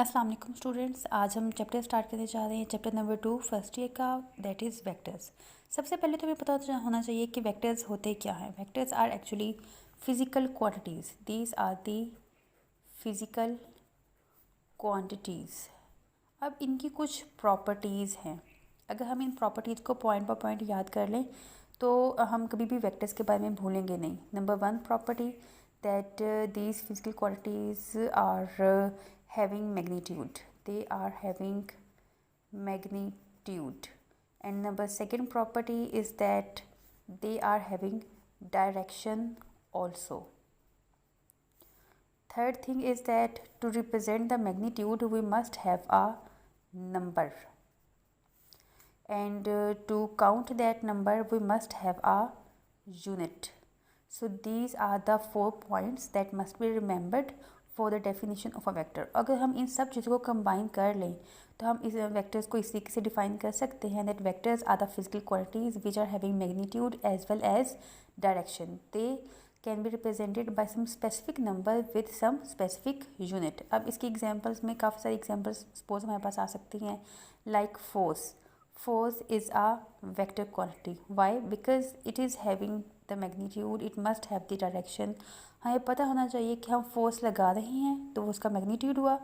अस्सलाम वालेकुम स्टूडेंट्स। आज हम चैप्टर स्टार्ट करने जा रहे हैं, चैप्टर नंबर 2 फर्स्ट ईयर का, दैट इज़ वेक्टर्स। सबसे पहले तो हमें पता होना चाहिए कि वेक्टर्स होते क्या हैं। Vectors are actually physical quantities, these are the physical quantities. अब इनकी कुछ प्रॉपर्टीज़ हैं। अगर हम इन प्रॉपर्टीज़ को पॉइंट बाय पॉइंट याद कर लें तो हम कभी भी वेक्टर्स के बारे में भूलेंगे नहीं। Number 1 property, that these physical quantities are having magnitude, they are having magnitude. And number second property is that they are having direction also. Third thing is that to represent the magnitude we must have a number, and to count that number we must have a unit. So these are the 4 points that must be remembered for the definition of a vector. अगर हम इन सब चीज़ों को combine कर लें तो हम इस वेक्टर्स को इस तरीके से डिफाइन कर सकते हैं that vectors are the physical quantities which are having magnitude as well as direction. They can be represented by some specific number with some specific unit. अब इसकी एग्जांपल्स में काफ़ी सारी एग्जांपल्स सपोज हमारे पास आ सकती हैं, like force. Force is a vector quantity. Why? Because it is having the magnitude, it must have the direction. हमें पता होना चाहिए कि हम फोर्स लगा रहे हैं तो वो उसका मैग्नीट्यूड हुआ.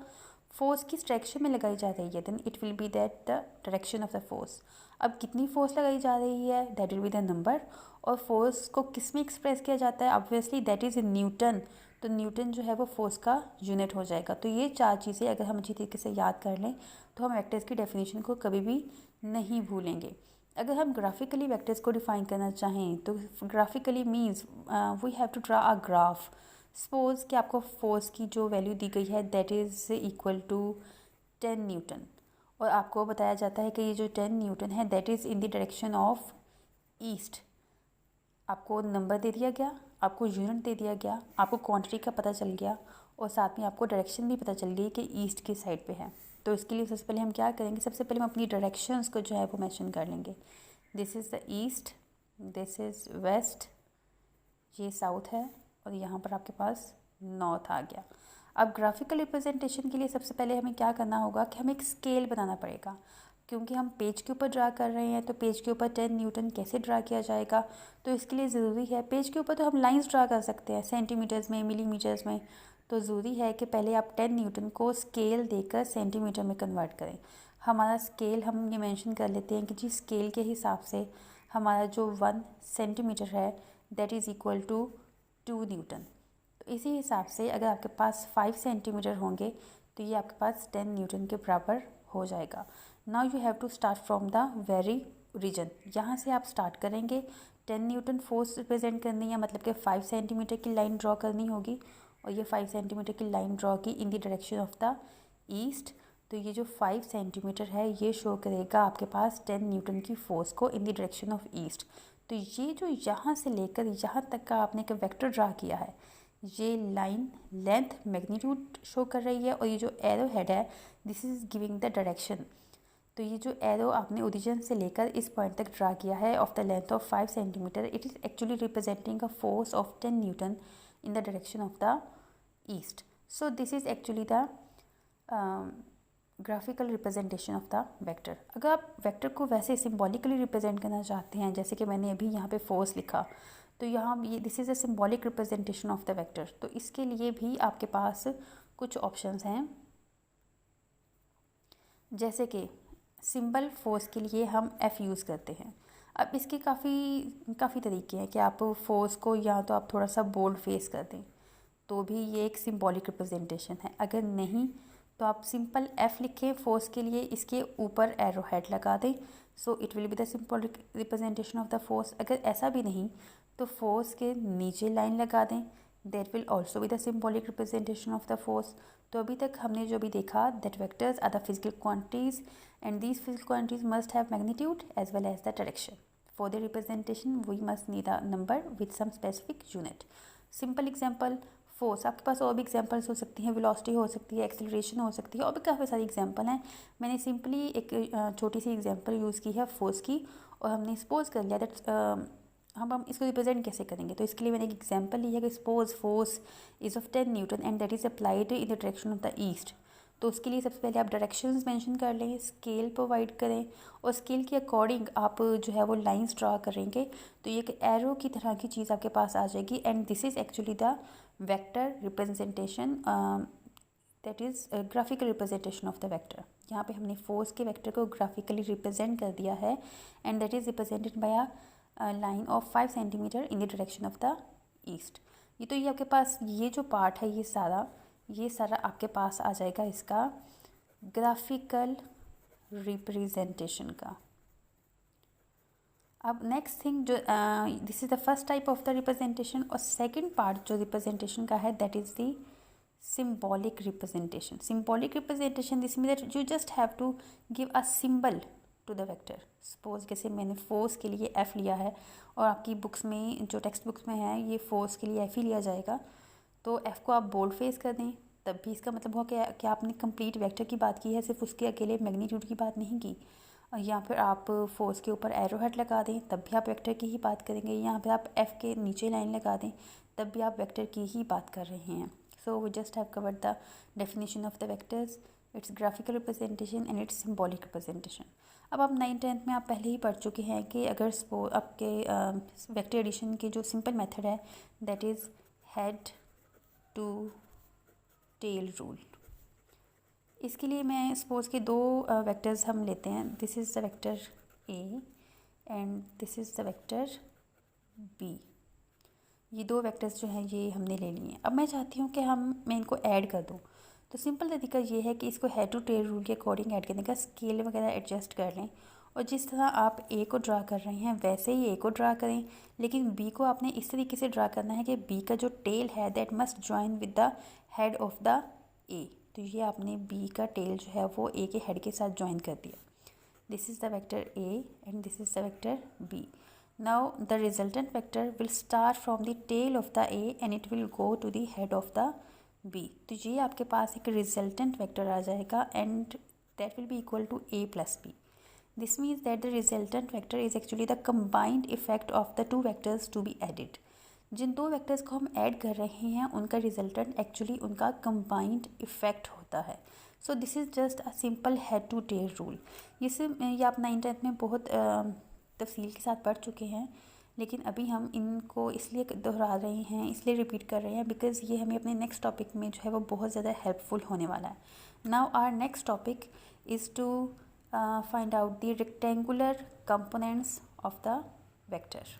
फोर्स किस डायरेक्शन में लगाई जा रही है, then it will be that the direction of the force. अब कितनी फोर्स लगाई जा रही है, that will be the number. और फोर्स को किस में एक्सप्रेस किया जाता है, obviously that is in newton. तो न्यूटन जो है वो फोर्स का यूनिट हो जाएगा. तो ये 4 चीज़ें अगर हम अच्छी तरीके से याद कर लें तो हम वेक्टर्स की डेफिनेशन को कभी भी नहीं भूलेंगे. अगर हम ग्राफिकली वेक्टर्स को डिफाइन करना चाहें तो graphically means we have to draw a graph. Suppose कि आपको फोर्स की जो वैल्यू दी गई है that is equal to 10 newton, और आपको बताया जाता है कि ये जो 10 न्यूटन है that is in the direction of east. आपको नंबर दे दिया गया, आपको यूनिट दे दिया गया, आपको क्वांटिटी का पता चल गया, और साथ में आपको डायरेक्शन भी पता चल गई कि ईस्ट की साइड पे है. तो इसके लिए सबसे पहले हम क्या करेंगे, सबसे पहले हम अपनी डायरेक्शंस को जो है वो मेंशन कर लेंगे. This is the east, this is west, ये साउथ है, और यहाँ पर आपके पास नॉर्थ आ गया. अब ग्राफिकल रिप्रेजेंटेशन के लिए सबसे पहले हमें क्या करना होगा कि हमें एक स्केल बनाना पड़ेगा. क्योंकि हम पेज के ऊपर ड्रा कर रहे हैं तो पेज के ऊपर 10 न्यूटन कैसे ड्रा किया जाएगा, तो इसके लिए ज़रूरी है, पेज के ऊपर तो हम लाइंस ड्रा कर सकते हैं सेंटीमीटर्स में, मिलीमीटर्स में. तो ज़रूरी है कि पहले आप 10 न्यूटन को स्केल देकर सेंटीमीटर में कन्वर्ट करें. हमारा स्केल हम ये मेंशन कर लेते हैं कि जी स्केल के हिसाब से हमारा जो 1 सेंटीमीटर है that is equal to 2 newton. तो इसी हिसाब से अगर आपके पास 5 सेंटीमीटर होंगे तो ये आपके पास 10 न्यूटन के बराबर हो जाएगा. Now you have to start from the very region. यहाँ से आप स्टार्ट करेंगे. 10 न्यूटन फोर्स रिप्रेजेंट करनी है, मतलब कि 5 सेंटीमीटर की लाइन ड्रॉ करनी होगी, और ये 5 सेंटीमीटर की लाइन ड्रॉ की in the direction of the east. तो ये जो 5 सेंटीमीटर है ये शो करेगा आपके पास 10 न्यूटन की फोर्स को in the direction of east. तो ये जो यहाँ से लेकर यहाँ तक का आपने एक वेक्टर ड्रा किया है, ये लाइन लेंथ मैग्नीट्यूड शो कर रही है, और ये जो एरो हेड है this is giving the direction. तो ये जो एरो आपने ओरिजिन से लेकर इस पॉइंट तक ड्रा किया है of the length of 5 centimetre, it is actually representing a force of 10 Newton in the direction of the east. So this is actually the graphical representation of the vector. अगर आप vector को वैसे symbolically represent करना चाहते हैं, जैसे कि मैंने अभी यहाँ पे फोर्स लिखा, तो यहाँ ये this is a symbolic representation of the vector. तो इसके लिए भी आपके पास कुछ ऑप्शंस हैं, जैसे कि सिंबल फोर्स के लिए हम F यूज़ करते हैं. अब इसके काफ़ी तरीके हैं कि आप फोर्स को या तो आप थोड़ा सा बोल्ड फेस कर दें तो भी ये एक सिंबॉलिक रिप्रेजेंटेशन है. अगर नहीं तो आप सिंपल F लिखें फोर्स के लिए, इसके ऊपर एरो हेड लगा दें, so it will be the symbolic representation of the force. अगर ऐसा भी नहीं तो फोर्स के नीचे लाइन लगा दें, that will also be the symbolic representation of the force. तो अभी तक हमने जो भी देखा that vectors are the physical quantities and these physical quantities must have magnitude as well as the direction. For the representation we must need a number with some specific unit. Simple example, force. आपके पास और भी examples हो सकती हैं, velocity हो सकती है, acceleration हो सकती है, और भी काफ़ी सारी एग्जांपल हैं. मैंने सिंपली एक छोटी सी एग्जांपल यूज़ की है फोर्स की, और हमने सपोज कर लिया दैट हम इसको रिप्रेजेंट कैसे करेंगे. तो इसके लिए मैंने एक एग्जांपल ली है कि suppose force is of 10 Newton and that is applied in the direction of the east. तो उसके लिए सबसे पहले आप डायरेक्शंस मेंशन कर लें, स्केल प्रोवाइड करें और स्केल के अकॉर्डिंग आप जो है वो लाइंस ड्रा करेंगे तो ये एक एरो की तरह की चीज़ आपके पास आ जाएगी। And this is actually the vector representation, that is graphical representation of the vector. यहाँ पे हमने फोर्स के वेक्टर को ग्राफिकली रिप्रेजेंट कर दिया है and that is represented by a line of 5 centimetre in the direction of the east. ये आपके पास ये जो पार्ट है ये सारा आपके पास आ जाएगा इसका ग्राफिकल रिप्रेजेंटेशन का। अब नेक्स्ट थिंग जो this is the first type of the representation, और सेकंड पार्ट जो रिप्रेजेंटेशन का है that is the symbolic representation. Symbolic representation, this means that you just have to give a symbol to the vector. Suppose जैसे मैंने force के लिए F लिया है और आपकी बुक्स में जो टेक्स्ट बुक्स में है ये फोर्स के लिए F ही लिया जाएगा, तो F को आप बोल्ड फेस कर दें तब भी इसका मतलब हुआ कि आपने कंप्लीट वेक्टर की बात की है, सिर्फ उसके अकेले मैग्नीट्यूड की बात नहीं की। या फिर आप फोर्स के ऊपर एरो हेड लगा दें तब भी आप वेक्टर की ही बात करेंगे, यहाँ पर आप F के नीचे लाइन लगा दें तब भी आप वेक्टर की ही बात कर रहे हैं। So we just have covered the definition of the vectors, its graphical representation and its symbolic representation. अब आप 9th-10th में आप पहले ही पढ़ चुके हैं कि अगर आपके वेक्टर एडिशन के जो सिंपल मेथड है that is head to tail rule. इसके लिए मैं सपोज के दो वेक्टर्स हम लेते हैं, this is the vector A and this is the vector B. ये दो वेक्टर्स जो हैं ये हमने ले लिए हैं। अब मैं चाहती हूँ कि मैं इनको ऐड कर दूँ, तो सिंपल तरीका ये है कि इसको हेड टू टेल रूल के अकॉर्डिंग ऐड करने का, स्केल वगैरह एडजस्ट कर लें और जिस तरह आप ए को ड्रा कर रहे हैं वैसे ही ए को ड्रा करें, लेकिन बी को आपने इस तरीके से ड्रा करना है कि बी का जो टेल है that must join with the head of the ए। तो ये आपने बी का टेल जो है वो ए के हेड के साथ ज्वाइन कर दिया। This is the vector A and this is the vector B. Now the resultant vector will start from the tail of the A and it will go to the head of the B. तो ये आपके पास एक resultant vector आ जाएगा and that will be equal to A plus B. This means that the resultant vector is actually the combined effect of the two vectors to be added. जिन दो vectors को हम add कर रहे हैं उनका resultant actually उनका combined effect होता है। So this is just a simple head to tail rule. ये आप 9th-10th में बहुत तफसील के साथ पढ़ चुके हैं, लेकिन अभी हम इनको इसलिए दोहरा रहे हैं, इसलिए रिपीट कर रहे हैं बिकॉज़ ये हमें अपने नेक्स्ट टॉपिक में जो है वो बहुत ज़्यादा हेल्पफुल होने वाला है। Now our next topic is to find out the rectangular components of the vector.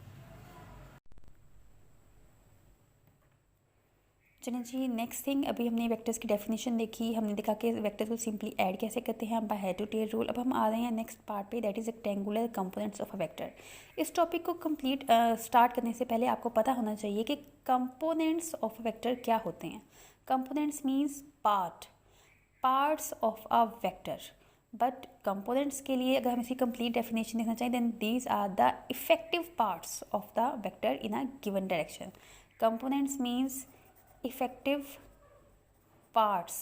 चलिए जी, नेक्स्ट थिंग, अभी हमने वेक्टर्स की डेफिनेशन देखी, हमने देखा कि वेक्टर्स को सिंपली ऐड कैसे करते हैं by head to tail rule. अब हम आ रहे हैं नेक्स्ट पार्ट पे, that is rectangular components of a vector. इस टॉपिक को कंप्लीट स्टार्ट करने से पहले आपको पता होना चाहिए कि कंपोनेंट्स ऑफ अ वेक्टर क्या होते हैं। Components means parts of a vector. But components के लिए अगर हम इसकी कंप्लीट डेफिनेशन देखना चाहें then these are the effective parts of the vector in a given direction. Components means effective parts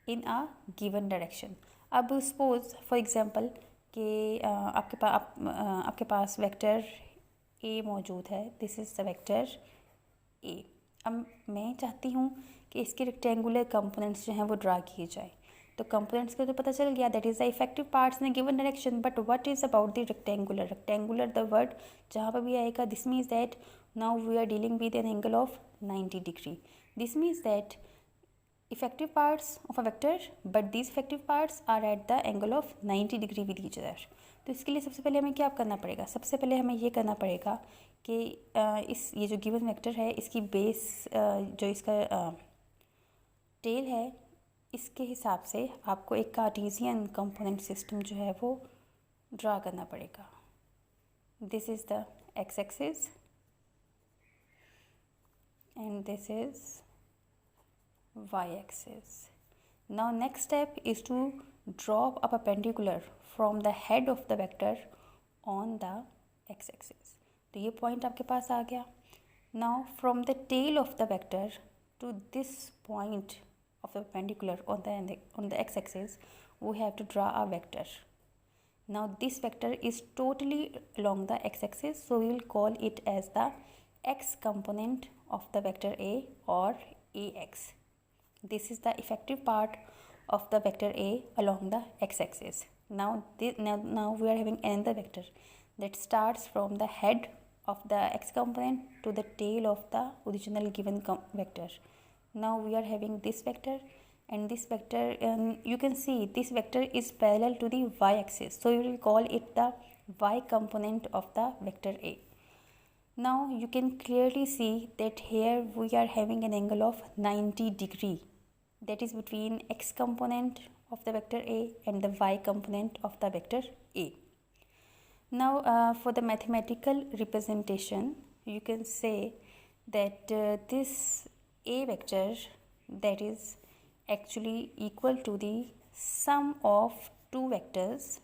in a given direction. अब suppose for example कि आपके पास वेक्टर ए मौजूद है, this is the vector A. अब मैं चाहती हूँ कि इसके रेक्टेंगुलर कंपोनेंट्स जो हैं वो ड्रा किए जाए, तो कंपोनेंट्स का तो पता चल गया that is the effective parts in a given direction, but what is about the rectangular the word जहाँ पर भी आएगा this means that now we are dealing with an angle of 90 degree. This means that effective parts of a vector, but these effective parts are at the angle of 90 degree with each other. तो इसके लिए सबसे पहले हमें क्या करना पड़ेगा, सबसे पहले हमें ये करना पड़ेगा कि ये जो गिवन वेक्टर है इसकी बेस जो इसका टेल है इसके हिसाब से आपको एक कार्टेशियन कंपोनेंट सिस्टम जो है वो ड्रा करना पड़ेगा। This is the x axis and this is y-axis. Now next step is to drop a perpendicular from the head of the vector on the x-axis. तो ये पॉइंट आपके पास आ गया। Now from the tail of the vector to this point of the perpendicular on the x-axis we have to draw a vector. Now this vector is totally along the x-axis, so we will call it as the x component of the vector A or AX. This is the effective part of the vector A along the x-axis. Now we are having another vector that starts from the head of the x component to the tail of the original given vector. Now we are having this vector, and this vector, you can see this vector is parallel to the y-axis, so we will call it the y component of the vector A. Now you can clearly see that here we are having an angle of 90 degree, that is between x component of the vector A and the y component of the vector A. Now for the mathematical representation, you can say that this A vector, that is actually equal to the sum of two vectors,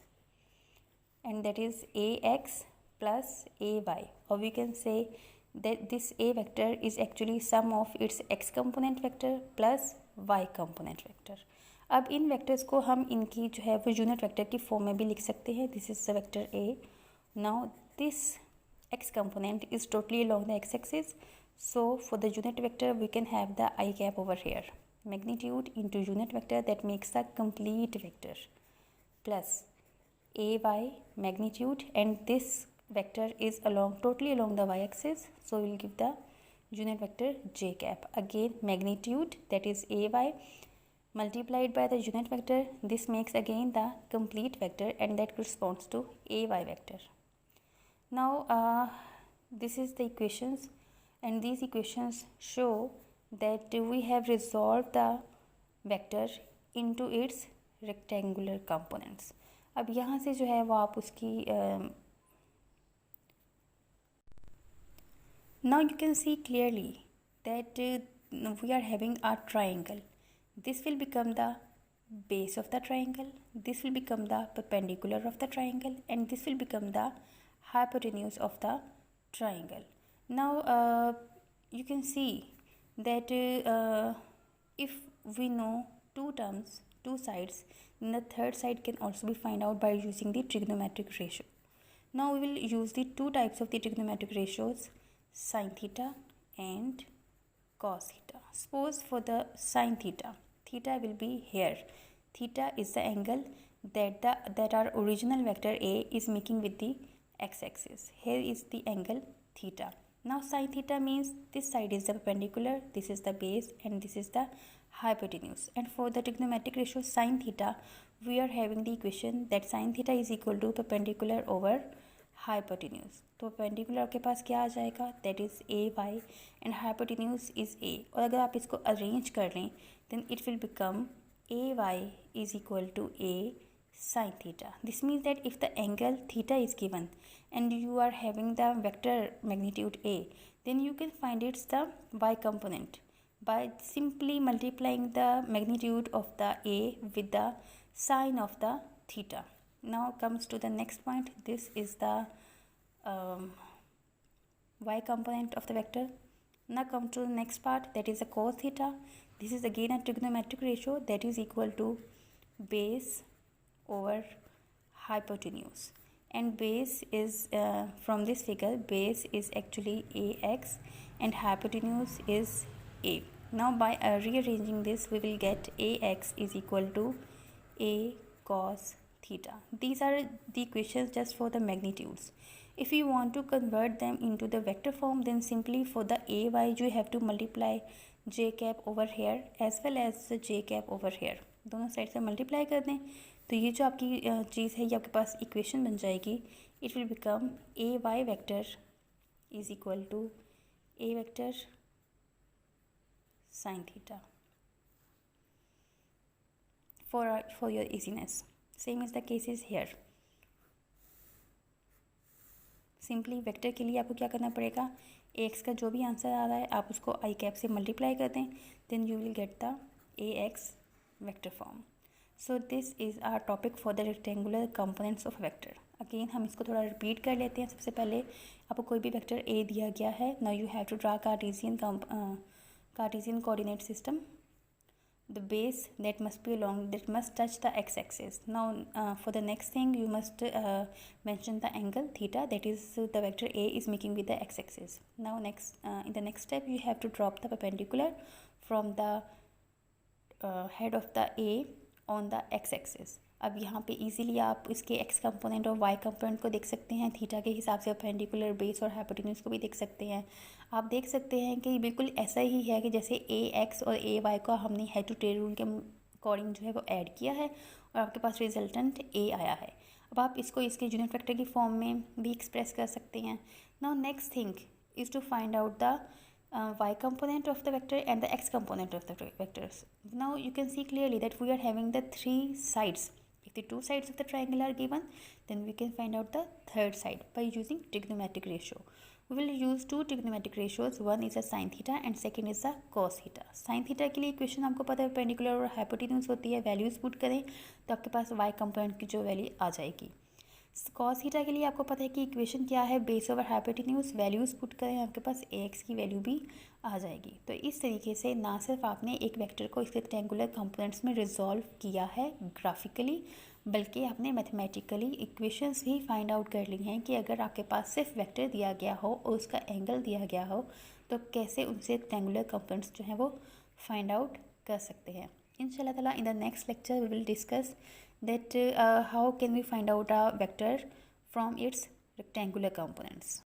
and that is ax plus ay, or we can say that this A vector is actually sum of its x component vector plus y component vector. अब इन vectors को हम इनकी जो है वो unit vector की form में भी लिख सकते हैं. This is the vector A. Now this x component is totally along the x-axis, so for the unit vector we can have the I cap over here, magnitude into unit vector, that makes the complete vector, plus ay magnitude, and this vector is totally along the y-axis, so we will give the unit vector j cap. Again magnitude, that is ay, multiplied by the unit vector, this makes again the complete vector, and that corresponds to ay vector. Now this is the equations, and these equations show that we have resolved the vector into its rectangular components. अब यहाँ से जो है वो आप उसकी now you can see clearly that we are having a triangle. This will become the base of the triangle, this will become the perpendicular of the triangle, and this will become the hypotenuse of the triangle. Now you can see that if we know two terms, two sides, then the third side can also be found out by using the trigonometric ratio. Now we will use the two types of the trigonometric ratios, sin theta and cos theta. Suppose for the sin theta, theta will be here. Theta is the angle that our original vector A is making with the x-axis. Here is the angle theta. Now sin theta means this side is the perpendicular, this is the base, and this is the hypotenuse. And for the trigonometric ratio sin theta, we are having the equation that sin theta is equal to perpendicular over hypotenuse. तो perpendicular के पास क्या आ जाएगा, that is ay, and hypotenuse is a. और अगर आप इसको arrange कर लें, then it will become ay is equal to a sin theta. This means that if the angle theta is given and you are having the vector magnitude a, then you can find its the y component by simply multiplying the magnitude of the a with the sine of the theta. Now comes to the next point. This is the y component of the vector. Now come to the next part, that is the cos theta. This is again a trigonometric ratio that is equal to base over hypotenuse, and base is from this figure, base is actually ax and hypotenuse is a. Now by rearranging this, we will get ax is equal to a cos theta. These are the equations just for the magnitudes. If you want to convert them into the vector form, then simply for the ay you have to multiply j cap over here as well as the j cap over here. दोनों side से multiply कर दें तो ये जो आपकी चीज़ है ये आपके पास इक्वेशन बन जाएगी. It will become A y vector is equal to A vector sine theta. For your easiness, same is the cases here. Simply vector के लिए आपको क्या करना पड़ेगा, एक्स का जो भी आंसर आ रहा है आप उसको आई कैप से मल्टीप्लाई कर दें, then you will get the A x vector form. So this is our topic for the rectangular components of vector. Again हम इसको थोड़ा रिपीट कर लेते हैं. सबसे पहले आपको कोई भी वेक्टर ए दिया गया है. Now you have to draw Cartesian coordinate system. The base that must touch the x-axis. Now for the next thing you must mention the angle theta, that is the vector A is making with the x-axis. Now in the next step you have to drop the perpendicular from the head of the A on the x axis. अब यहाँ पे easily आप इसके x component और Y component को देख सकते हैं, थीटा के हिसाब से पेंडिकुलर बेस और हाइपोटेन्यूज को भी देख सकते हैं। आप देख सकते हैं कि बिल्कुल ऐसा ही है कि जैसे ए एक्स और ए वाई को हमने हेड टू टेल रूल के अकॉर्डिंग जो है वो ऐड किया है और आपके पास रिजल्टेंट ए आया है। अब आप इसको इसके यूनिट वेक्टर की फॉर्म में भी एक्सप्रेस कर सकते हैं। Now next thing is to find out the y component of the vector and the x component of the vectors. Now you can see clearly that we are having the three sides. If the two sides of the triangle are given, then we can find out the third side by using trigonometric ratio. We will use two trigonometric ratios. One is a sin theta and second is a cos theta. Sin theta के लिए equation आपको पता है पेंडिकुलर और hypotenuse होती है, values put करें तो आपके पास y कंपोनेंट की जो वैल्यू आ जाएगी। कॉस थीटा के लिए आपको पता है कि इक्वेशन क्या है, base over hypotenuse, values put करें आपके पास एक्स की वैल्यू भी आ जाएगी। तो इस तरीके से ना सिर्फ आपने एक वेक्टर को इसके रेक्टेंगुलर कंपोनेंट्स में रिजॉल्व किया है ग्राफिकली, बल्कि आपने मैथमेटिकली इक्वेशंस भी फाइंड आउट कर ली हैं कि अगर आपके पास सिर्फ वेक्टर दिया गया हो और उसका एंगल दिया गया हो तो कैसे उनसे रेक्टेंगुलर कंपोनेंट्स जो हैं वो फाइंड आउट कर सकते हैं। Inshallah Taala, in the next lecture we will discuss that how can we find out a vector from its rectangular components.